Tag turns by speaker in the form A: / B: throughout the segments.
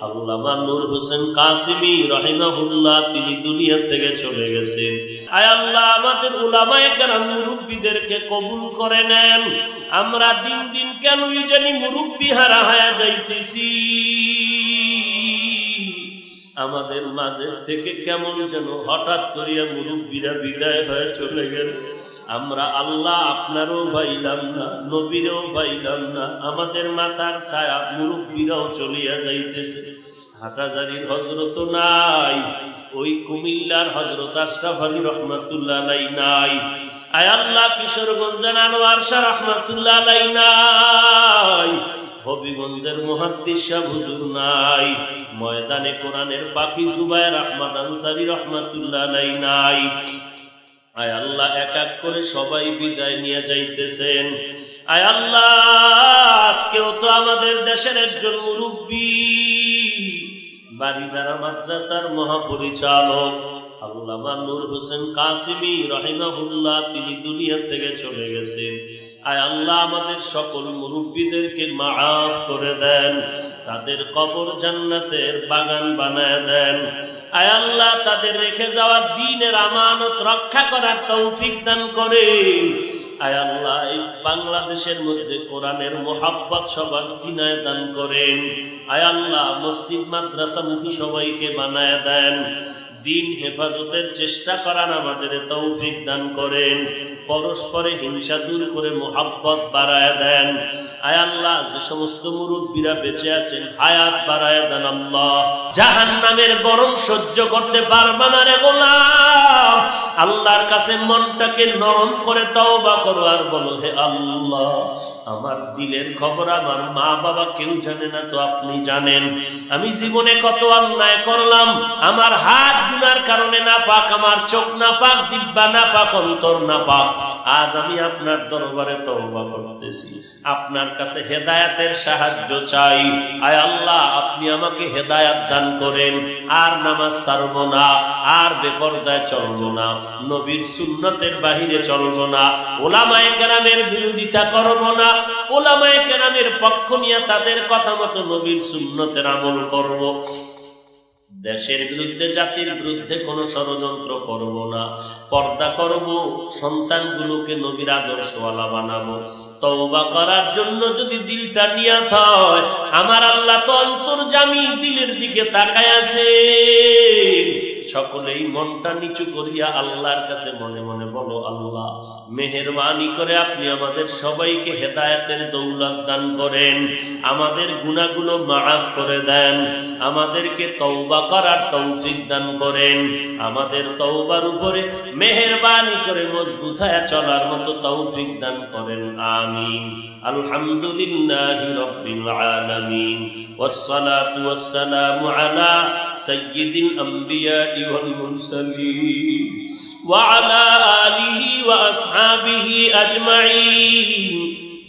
A: আল্লামা নূর হোসেন কাসিমি রাহিমাহুল্লাহ তিনি দুনিয়া থেকে চলে গেছেন। আয় আল্লাহ, আমাদের উলামায়ে কেরাম মুরব্বিদেরকে কবুল করে নেন। আমরা দিন দিন কেনই জানি মুরব্বি হারা হয়ে যাইতেছি। আমাদের মাঝে থেকে কেমন যেন হঠাৎ করিয়া মুরব্বিরা বিদায় হয়ে চলে গেল। আমরা আল্লাহ আপনারও পাইলাম না, নবীরও পাইলাম না, আমাদের মাথার ছায়া মুরব্বিরাও চলিয়া যাইতেছে। হাটাজারির হযরত নাই, ওই কুমিল্লার হযরত আশরাফ আলী রহমাতুল্লাহ আলাইহি নাই। আয় আল্লাহ, কিশোরগঞ্জের আনোয়ার শাহ রহমাতুল্লাহ আলাইহি নাই, হবিগঞ্জের মুহাদ্দিস শাহ হুজুর নাই, ময়দানে কোরআনের পাখি জুবায়ের আহমদ আনসারী রহমাতুল্লাহ আলাইহি নাই। আয় আল্লাহ, এক এক করে সবাই বিদায় নিয়ে যাইতেছেন। আয় আল্লাহ, আজকেও তো আমাদের দেশের একজন মুরব্বী, বারিদারা মাদ্রাসার মহাপরিচালক আল্লামা নূর হোসেন কাসিমি রাহিমাহুল্লাহ তিনি দুনিয়া থেকে চলে গেছেন। আয় আল্লাহ, আমাদের সকল মুরব্বীদেরকে মাফ করে দেন, তাদের কবর জান্নাতের বাগান বানায় দেন। আয় আল্লাহ, তাদের রেখে যাওয়া দ্বীনের আমানত রক্ষা করার তৌফিক দান করেন। আয় আল্লাহ, এই বাংলাদেশের মধ্যে কোরআনের মুহাব্বত সবার সিনায় দান করেন। আয় আল্লাহ, মসজিদ মাদ্রাসা মুখী সবাইকে বানায় দেন, দ্বীন হেফাজতের চেষ্টা করান আমাদের তৌফিক দান করেন। পরস্পরে হিংসা দূর করে মুহাব্বত বাড়ায় দেন। আয় আল্লাহ, যে সমস্ত মুরব্বীরা বেঁচে আছেন হায়াত বাড়ায় দেন। আল্লাহ, জাহান্নামের গরম সহ্য করতে পারবা না রে গোলাম, আল্লাহর কাছে মনটাকে নরম করে তওবা করো আর বলো, হে আল্লাহ, আমার দিলের খবর আমার মা বাবা কেউ জানে না, তো আপনি জানেন। আমি জীবনে কত অন্যায় করলাম, আমার হাত গুনার কারণে নাপাক, আমার চোখ নাপাক, জিহ্বা নাপাক, অন্তর নাপাক। আজ আমি আপনার দরবারে তওবা করতেছি, আপনার কাছে হেদায়েতের সাহায্য চাই। আয় আল্লাহ, আপনি আমাকে হেদায়েত দান করেন। আর নামাজ ছাড়বো না, আর বেপরদায় চলবো না, নবীর সুন্নতের বাহিরে চলবো না, উলামায়ে কেরামের বিরোধিতা করবো না, উলামায়ে কেরামের পক্ষ নিয়ে তাদের কথা মতো নবীর সুন্নতের আমল করব। দেশের বিরুদ্ধে, জাতির বিরুদ্ধে কোনো ষড়যন্ত্র করব না, পর্দা করব, সন্তানগুলোকে নবীর আদর্শওয়ালা বানাবো। তওবা করার জন্য যদি দিলটা নিয়ত হয়, আমার আল্লাহ তো অন্তর্যামী, দিলের দিকে তাকায় আছে। সকলেই মনটা নিচু করিয়া আল্লাহর কাছে মনে মনে বলো, আল্লাহ মেহেরবানি করে আপনি আমাদের সবাইকে হেদায়েতের দৌলত দান করেন, আমাদের গুনাহগুলো মাফ করে দেন, আমাদেরকে তওবা করার তৌফিক দান করেন, আমাদের তওবার উপরে মেহেরবানি করে মজবুত হয়ে চলার মতো তৌফিক দান করেন। আমিন। আলহামদুলিল্লাহি রাব্বিল আলামিন, ওয়াসসালাতু ওয়াসসালামু আলা সাইয়্যিদিল আমবিয়া'i ওয়াল মুরসালিন ওয়া আলা আলিহি ওয়া আসহাবিহি আজমাইন।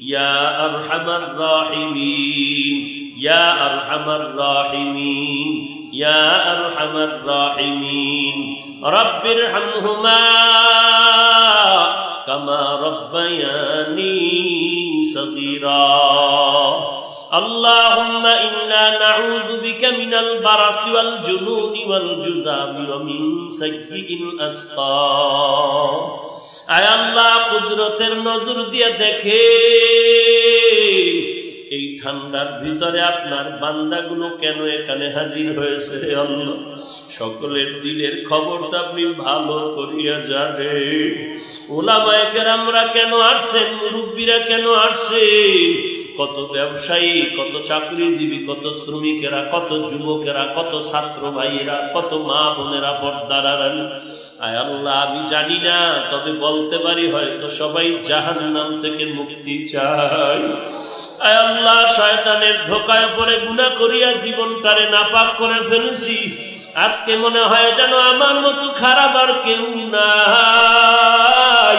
A: ইয়া আরহামার রাহিমিন, ইয়া আরহামার রাহিমিন, ইয়া আরহামার রাহিমিন। রাব্বিরহামহুমা কামা রাব্বায়ানি সগীরা। اللهم إنا نعوذ بك من البرص والجنون والجذام ومن سيء الأسقام। আয় আল্লাহ, কুদরতের নজর দিয়ে দেখে এই ঠান্ডার ভিতরে আপনার বান্দাগুলো কেন এখানে হাজির হয়েছে। আল্লাহ, সকলের দিলের খবরটা আপনি ভালো করিয়া জানেন। উলামায়ে কেরামরা কেন আসছেন, মুরব্বীরা কেন আসছেন, কত ব্যবসায়ী, কত চাকরিজীবী, কত শ্রমিকেরা, কত যুবকেরা, কত ছাত্র ভাইয়েরা, কত মা বোনেরা, পর্দার। আয় আল্লাহ, আমি জানি না, তবে বলতে পারি হয়তো সবাই জাহান্নাম থেকে মুক্তি চায়। আয় আল্লাহ, শয়তানের ধোঁকায় পড়ে গুনাহ করিয়া জীবনটারে নাপাক করে ফেলেছি। আজকে মনে হয় যেন আমার মতো খারাপ আর কেউ নাই।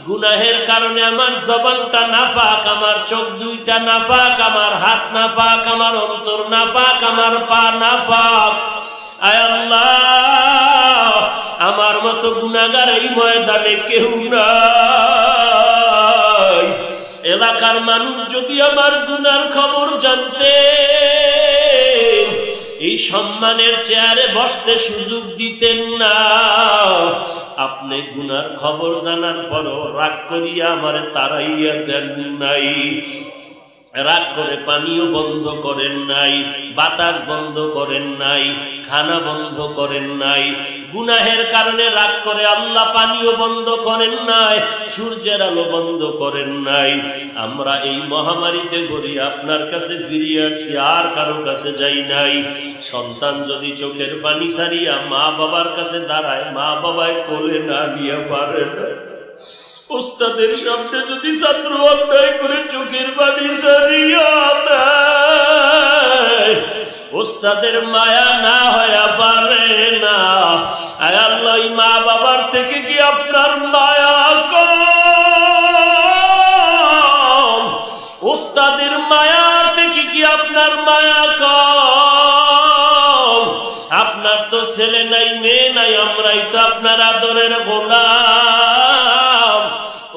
A: গুনাহের কারণে আমার জবানটা নাপাক, আমার চোখ দুইটা নাপাক, আমার হাত নাপাক, আমার অন্তর নাপাক, আমার পা নাপাক। আয় আল্লাহ, আমার মতো গুনাহগার এই ময়দানে কেউ নাই। এলাকার মানুষ যদি আমার গুনার খবর জানতে, এই সম্মানের চেয়ারে বসতে সুযোগ দিতেন না। আপনি গুনার খবর জানার পরও রাগ করিয়া আমারে তাড়াইয়া দেন নাই, রাগ করে পানিও বন্ধ করেন নাই, বাতাস বন্ধ করেন নাই, খানা বন্ধ করেন নাই। গুনাহের কারণে রাগ করে আল্লাহ পানিও বন্ধ করেন নাই, সূর্যের আলো বন্ধ করেন নাই। আমরা এই মহামারীতে ঘুরি আপনার কাছে ফিরিয়ে আসছি, আর কারো কাছে যাই নাই। সন্তান যদি চোখের পানি ছাড়িয়া মা বাবার কাছে দাঁড়ায়, মা বাবায় কোলে না নিয়ে পারে না। উস্তাদের সামনে যদি ছাত্র অন্যায় করে চোখের পানি ছাড়িয়া দেয়, উস্তাদের মায়া না হইয়া পারে না। আয় আল্লাহ, মা বাবার থেকে কি আপনার মায়া কম? উস্তাদের মায়া থেকে কি আপনার মায়া কম? আপনার তো ছেলে নাই, মেয়ে নাই, আমরাই তো আপনার আদরের গোলাম।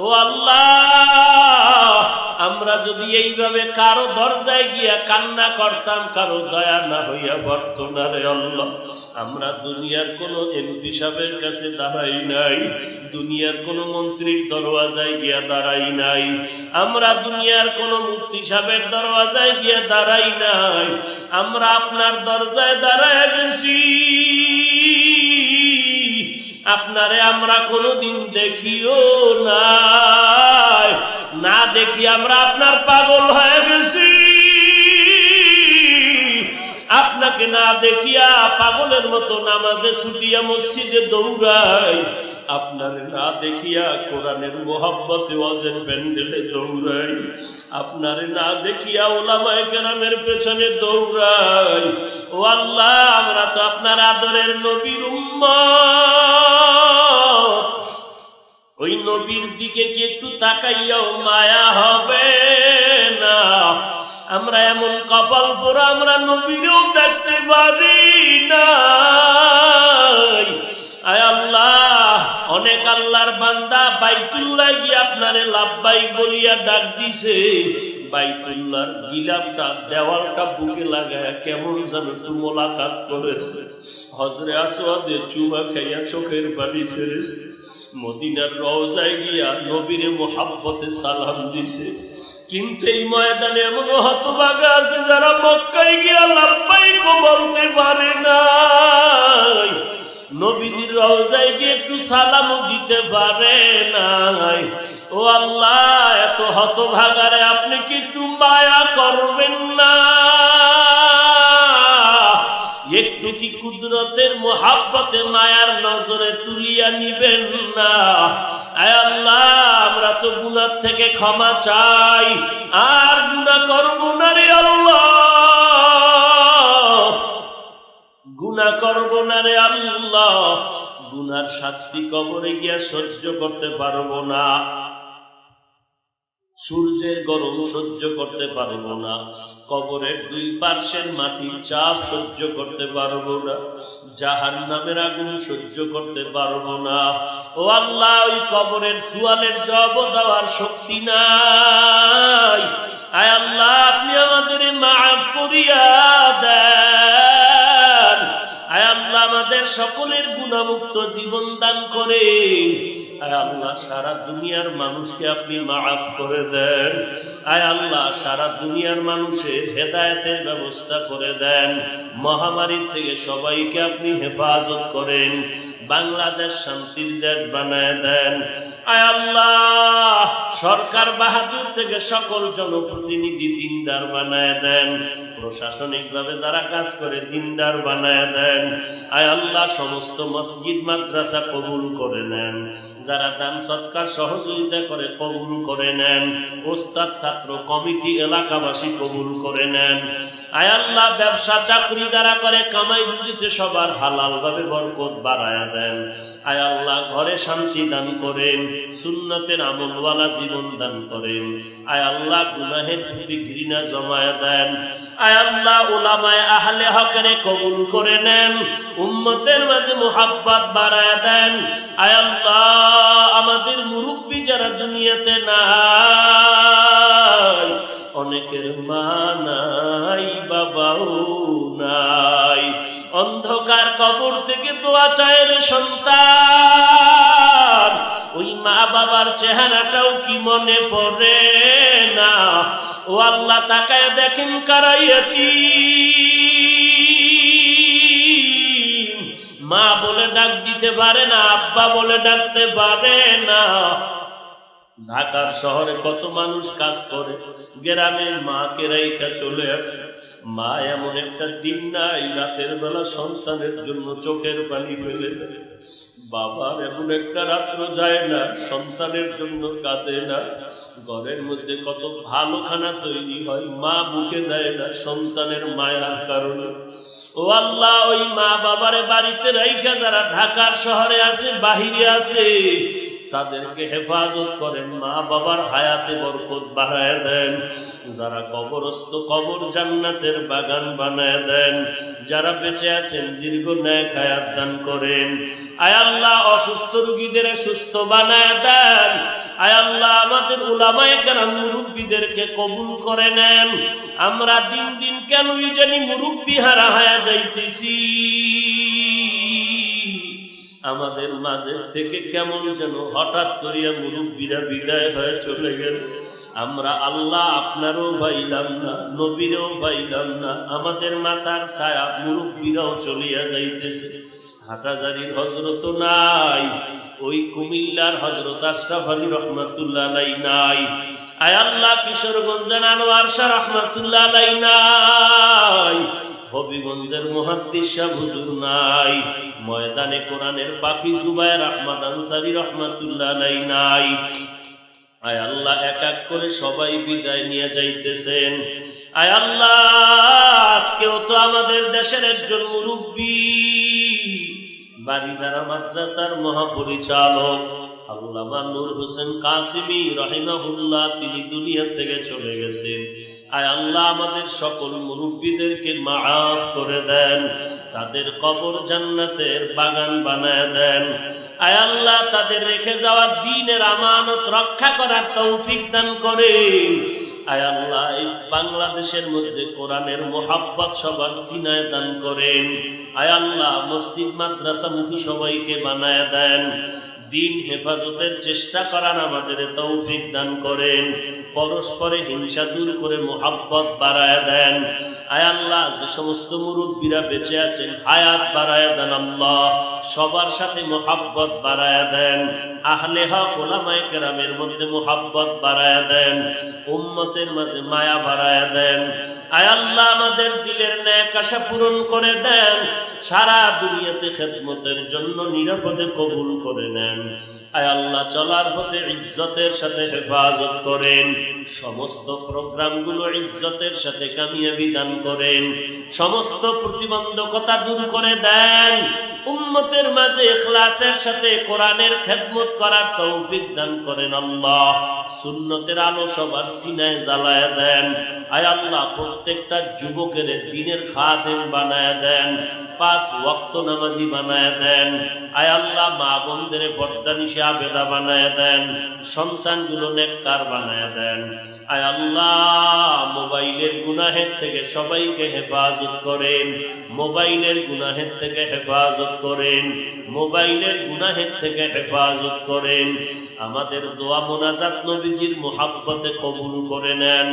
A: ও আল্লাহ, আমরা যদি এইভাবে কারো দরজায় গিয়া কান্না করতাম, কারো দয়া না হইয়া বর্ত না রে আল্লাহ। আমরা দুনিয়ার কোন এমপি সাহেবের কাছে দাঁড়াই নাই, দুনিয়ার কোন মন্ত্রীর দরওয়াজায় গিয়া দাঁড়াই নাই, আমরা দুনিয়ার কোন মুফতি সাহেবের দরওয়াজায় গিয়া দাঁড়াই নাই। আমরা আপনার দরজায় দাঁড়ায় গেছি। আপনারে আমরা কোনোদিন দেখিও নাই, না দেখি আমরা আপনার পাগল হয়ে গেছি। আপনাকে না দেখিয়া পাগলের মতো নামাজে ছুটিয়া মসজিদে দৌড়াই, আপনারে না দেখিয়া কোরআনের মোহাব্বতে ওয়াজের প্যান্ডেলে দৌড়াই, আপনারে না দেখিয়া উলামায়ে কেরামের পেছনে দৌড়াই। ও আল্লাহ, আমরা তো আপনার আদরের নবীর উম্মত। ওই নবীর দিকে কি একটু তাকাইয়াও মায়া হবে না? আমরা এমন কপাল পোড়া, আমরা নবীরও দেখতে পারি না। আয় আল্লাহ, অনেক আল্লাহর বান্দা বাইতুল্লাহ গিয়ে আপনারে লাব্বাইক বলিয়া ডাক দিছে। বাইতুল্লাহর গিলাফটা, দেওয়ালটা বুকে লাগায় কেমন যেন একটু মোলাকাত করেছে। হজরে আসওয়াদে চুমা খাইয়া চোখের পানি ছেড়েছে। মদিনার রওজায় গিয়া নবীরে মোহাব্বতে সালাম দিছে। কিন্তু এই ময়দানে এমন হতভাগা আছে যারা মক্কায় গিয়া লাব্বাইক বলতে পারে না, নবীজির রওজায় গিয়ে একটু সালামও দিতে পারে নাই। ও আল্লাহ, এত হতভাগারে আপনি কি একটু মায়া করবেন না? একটু কি কুদরতের মোহাব্বতে মায়ার নজরে তুলিয়া নিবেন না? আয় আল্লাহ, আমরা তো গুনাহ থেকে ক্ষমা চাই, আর গুনাহ করব না রে আল্লাহ, গুনাহ করব না রে আল্লাহ। গুনার শাস্তি কবরে গিয়া সহ্য করতে পারবো না, সূর্যের গরম সহ্য করতে পারবো না, কবরের দুই পার্শ্বের মাটির চাপ সহ্য করতে পারবো না, জাহান্নামের আগুন সহ্য করতে পারবো না। ও আল্লাহ, ওই কবরের সুয়ালের জবাব দেওয়ার শক্তি নাই। আয় আল্লাহ, আপনি আমাদের মাফ করিয়া দেন। আয় আল্লাহ, আমাদের সকলের গুনাহমুক্ত জীবন দান করেন। আয় আল্লাহ, সারা দুনিয়ার মানুষকে আপনি মাফ করে দেন। আয় আল্লাহ, সারা দুনিয়ার মানুষের হেদায়েতের ব্যবস্থা করে দেন। মহামারীর থেকে সবাইকে আপনি হেফাজত করেন। বাংলাদেশ শান্তির দেশ বানায় দেন। আয় আল্লাহ, সরকার বাহাদুর থেকে সকল জনপ্রতিনিধি দিনদার বানায় দেন। প্রশাসনিকভাবে যারা কাজ করে দিনদার বানায় দেন। আয় আল্লাহ, সমস্ত মসজিদ মাদ্রাসা কবুল করে নেন। যারা দান সৎকার সহযোগিতা করে কবুল করে নেন। ওস্তাদ ছাত্র কমিটি এলাকাবাসী কবুল করে নেন। আয় আল্লাহ, ব্যবসা চাকরি যারা করে কামাই রুজিতে সবার হালাল ভাবে বরকত বাড়ায়া দেন। আয় আল্লাহ, ঘরে শান্তি দান করেন, সুন্নতের আমলওয়ালা জীবন দান করেন। আয় আল্লাহ, গুনাহের প্রতি ঘৃণা জমায়া দেন। আয় আল্লাহ, উলামায়ে আহলে হকের কবুল করে নেন, উম্মতের মাঝে মুহাব্বত বাড়ায়া দেন। আয় আল্লাহ, আমাদের মুরব্বি যারা দুনিয়াতে নাই, অনেকের মা নাই, বাবাও নাই, অন্ধকার কবর থেকে দোয়া চায় রে সন্তান, ওই মা বাবার চেহারাটাও কি মনে পড়ে না? ও আল্লাহ তাকায় দেখেন কারা ইয়াতীম, মা বলে ডাক দিতে পারে না, আব্বা বলে ডাকতে পারে না। ঢাকার শহরে কত মানুষ কাজ করে, গ্রামের মাকে রাইখা চলে আসে। মা এমন একটা দিন নাই রাতের বেলা সন্তানের জন্য চোখের পানি ফেলে দেয়। বাবার এমন একটা রাত্র যায় না সন্তানের জন্য কাঁদে না। ঘরের মধ্যে কত ভালো খানা তৈরি হয়, মা মুখে দেয় না সন্তানের মায়ার কারণে। ও আল্লাহ, ওই মা বাবারে বাড়িতে রাইখা যারা ঢাকার শহরে আছে, বাহিরে আছে, তাদেরকে হেফাজত করেন, মা বাবার হায়াতে বরকত বাড়ায় দেন। যারা কবরস্থ কবর জান্নাতের বাগান বানায় দেন। যারা বেঁচে আছেন দীর্ঘ নেক হায়াত দান করেন। আয় আল্লাহ, অসুস্থ রোগীদের সুস্থ বানায় দেন। আয় আল্লাহ, আমাদের উলামায়ে কেরাম মুরব্বীদেরকে কবুল করে নেন। আমরা দিন দিন কেনই জানি মুরব্বী হারা হয়ে যাইতেছি। আমাদের মাঝে থেকে কেমন যেন হঠাৎ করিয়া মুরব্বীরা বিদায় হয়ে চলে গেল। আমরা আল্লাহ আপনারও পাইলাম না, নবীরও পাইলাম না, আমাদের মাথার ছায়া মুরব্বীরাও চলিয়া যাইতেছে। হাটাজারির হযরত নাই, ওই কুমিল্লার হযরত আশরাফ আলী রহমাতুল্লাহ আলাইহি নাই। আয় আল্লাহ, কিশোরগঞ্জের আনোয়ার শাহ রহমাতুল্লাহ আলাইহি নাই। হবিগঞ্জের মুহাদ্দিস সাহেব হুজুর নাই। ময়দানে কোরআনের পাখি জুবায়ের আহমদ আনসারী রহমাতুল্লাহ আলাইহি নাই। আয় আল্লাহ, এক এক করে সবাই বিদায় নিয়ে যাইতেছেন। আয় আল্লাহ, আজকেও তো আমাদের দেশের একজন মুরব্বী, বারিধারা মাদ্রাসার মহাপরিচালক আল্লামা নূর হোসেন কাসিমি রাহিমাহুল্লাহ, তিনি দুনিয়া থেকে চলে গেছেন। আয় আল্লাহ, আমাদের সকল মুরব্বীদেরকে মাফ করে দেন, তাদের কবর জান্নাতের বাগান বানায় দেন। আয় আল্লাহ, তাদের রেখে যাওয়া দ্বীনের আমানত রক্ষা করার তৌফিক দান করেন। আয় আল্লাহ, এই বাংলাদেশের মধ্যে কোরআনের মুহাব্বত সবার সিনায় দান করেন। আয় আল্লাহ, মসজিদ মাদ্রাসা মুখী সবাইকে বানায় দেন। দ্বীন হেফাজতের চেষ্টা করার আমাদের তৌফিক দান করেন। পরস্পরে হিংসা দূর করে মুহাব্বত বাড়ায় দেন। আয় আল্লাহ, যে সমস্ত মুরব্বীরা বেঁচে আছেন হায়াত বাড়ায় দেন। আল্লাহ, সবার সাথে মুহাব্বত বাড়ায় দেন। আহলে হক উলামায়ে কেরামের মধ্যে মুহাব্বত বাড়ায় দেন। উম্মতের মাঝে মায়া বাড়ায় দেন। আয় আল্লাহ, আমাদের দিলের নেক আশা পূরণ করে দেন। সারা দুনিয়াতে খেদমতের জন্য নিরাপদে কবুল করে নেন। আয় আল্লাহ, চলার পথে ইজ্জতের সাথে হেফাজত করেন। সমস্ত প্রোগ্রামগুলো ইজ্জতের সাথে কামিয়াবি দান করেন। সমস্ত প্রতিবন্ধকতা দূর করে দেন। উম্মতের মাঝে ইখলাসের সাথে কোরআনের খেদমত করার তৌফিক দান করেন। আল্লাহ, সুন্নতের আলো সবার সিনায় জ্বালায় দেন। আয় আল্লাহ, প্রত্যেকটা যুবকের দ্বীনের খাদেম বানায় দেন। 5 ওয়াক্ত নামাজি বানায় দেন। আয় আল্লাহ, মা বোনদের পর্দানিশি আবেদা বানায় দেন। সন্তানগুলো নেককার বানায় দেন। আয় আল্লাহ, মোবাইলের গুনাহের থেকে সবাইকে হেফাজত করেন। মোবাইলের গুনাহের থেকে হেফাজত করেন। মোবাইলের গুনাহের থেকে হেফাজত করেন। আমাদের দোয়া মোনাজাত নবীজির মুহাব্বতে কবুল করে নেন।